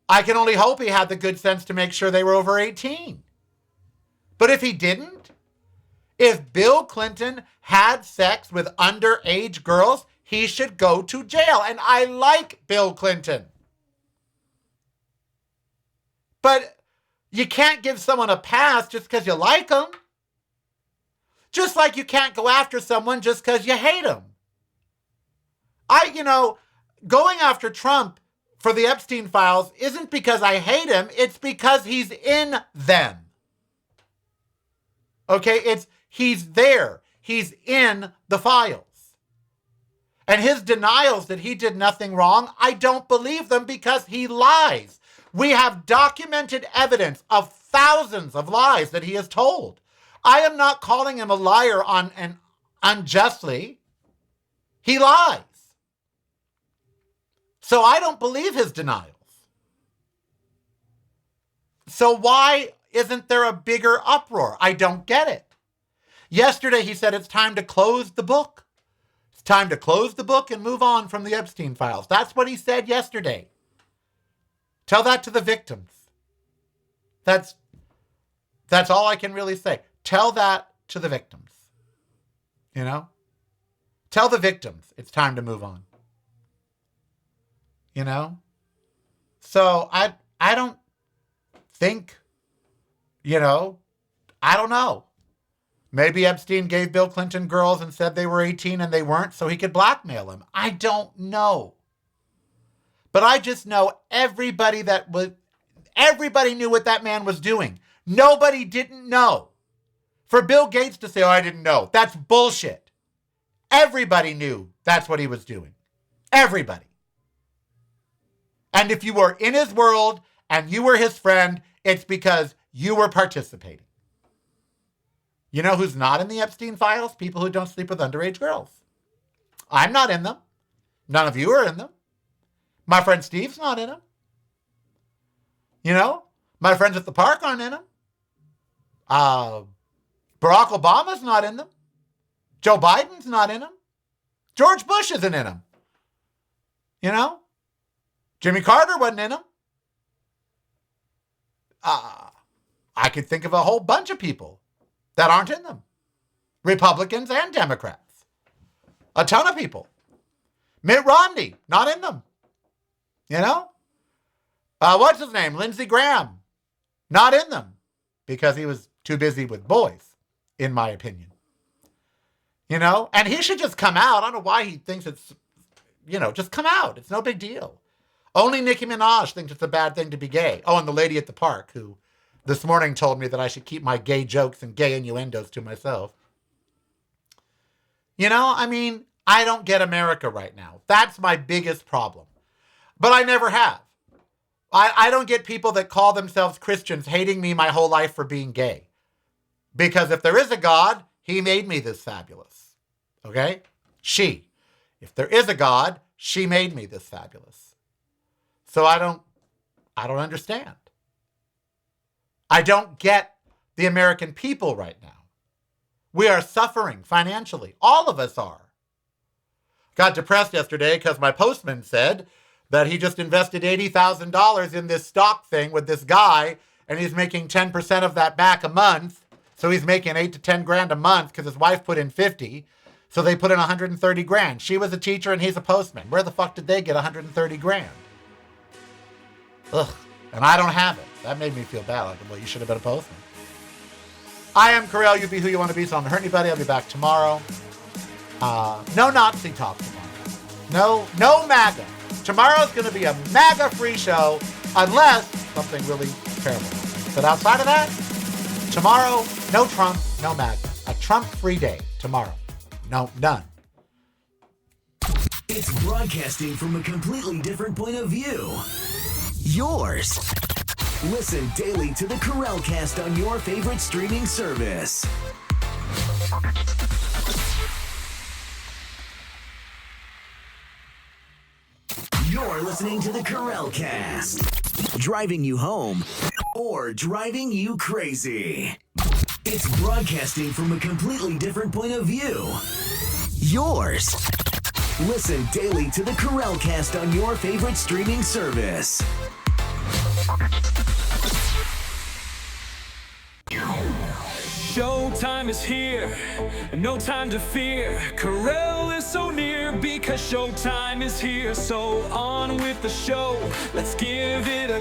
I can only hope he had the good sense to make sure they were over 18. But if he didn't, if Bill Clinton had sex with underage girls, he should go to jail. And I like Bill Clinton. But You can't give someone a pass just because you like them. Just like you can't go after someone just because you hate them. Going after Trump for the Epstein files isn't because I hate him. It's because he's in them. Okay? He's there. He's in the files. And his denials that he did nothing wrong, I don't believe them because he lies. We have documented evidence of thousands of lies that he has told. I am not calling him a liar unjustly. He lies. So I don't believe his denials. So why isn't there a bigger uproar? I don't get it. Yesterday he said it's time to close the book. It's time to close the book and move on from the Epstein files. That's what he said yesterday. Tell that to the victims. That's all I can really say. Tell that to the victims. Tell the victims it's time to move on. So I don't think, I don't know. Maybe Epstein gave Bill Clinton girls and said they were 18 and they weren't so he could blackmail him. I don't know. But I just know everybody knew what that man was doing. Nobody didn't know. For Bill Gates to say, I didn't know, that's bullshit. Everybody knew that's what he was doing. Everybody. And if you were in his world and you were his friend, it's because you were participating. You know who's not in the Epstein files? People who don't sleep with underage girls. I'm not in them. None of you are in them. My friend Steve's not in them. My friends at the park aren't in them. Barack Obama's not in them. Joe Biden's not in them. George Bush isn't in them. Jimmy Carter wasn't in them. I could think of a whole bunch of people that aren't in them. Republicans and Democrats. A ton of people. Mitt Romney, not in them. What's his name? Lindsey Graham, not in them. Because he was too busy with boys, in my opinion. And he should just come out. I don't know why he thinks it's, just come out. It's no big deal. Only Nicki Minaj thinks it's a bad thing to be gay. Oh, and the lady at the park who this morning told me that I should keep my gay jokes and gay innuendos to myself. I don't get America right now. That's my biggest problem. But I never have. I don't get people that call themselves Christians hating me my whole life for being gay. Because if there is a God, he made me this fabulous. Okay? If there is a God, she made me this fabulous. So I don't understand. I don't get the American people right now. We are suffering financially. All of us are. Got depressed yesterday because my postman said that he just invested $80,000 in this stock thing with this guy, and he's making 10% of that back a month. So he's making 8 to 10 grand a month because his wife put in 50. So they put in 130 grand. She was a teacher and he's a postman. Where the fuck did they get 130 grand? Ugh. And I don't have it. That made me feel bad. Like, well, you should have been a postman. I am Karel. You be who you want to be, so I don't hurt anybody. I'll be back tomorrow. No Nazi talk tomorrow. No MAGA. Tomorrow's going to be a MAGA-free show unless something really terrible. But outside of that, tomorrow, no Trump, no MAGA. A Trump-free day tomorrow. No, none. It's broadcasting from a completely different point of view. Yours. Listen daily to the Karel Cast on your favorite streaming service. You're listening to the Karel Cast. Driving you home or driving you crazy. It's broadcasting from a completely different point of view. Yours. Listen daily to the Karel Cast on your favorite streaming service. Showtime is here, no time to fear. Karel is so near because showtime is here. So on with the show, let's give it a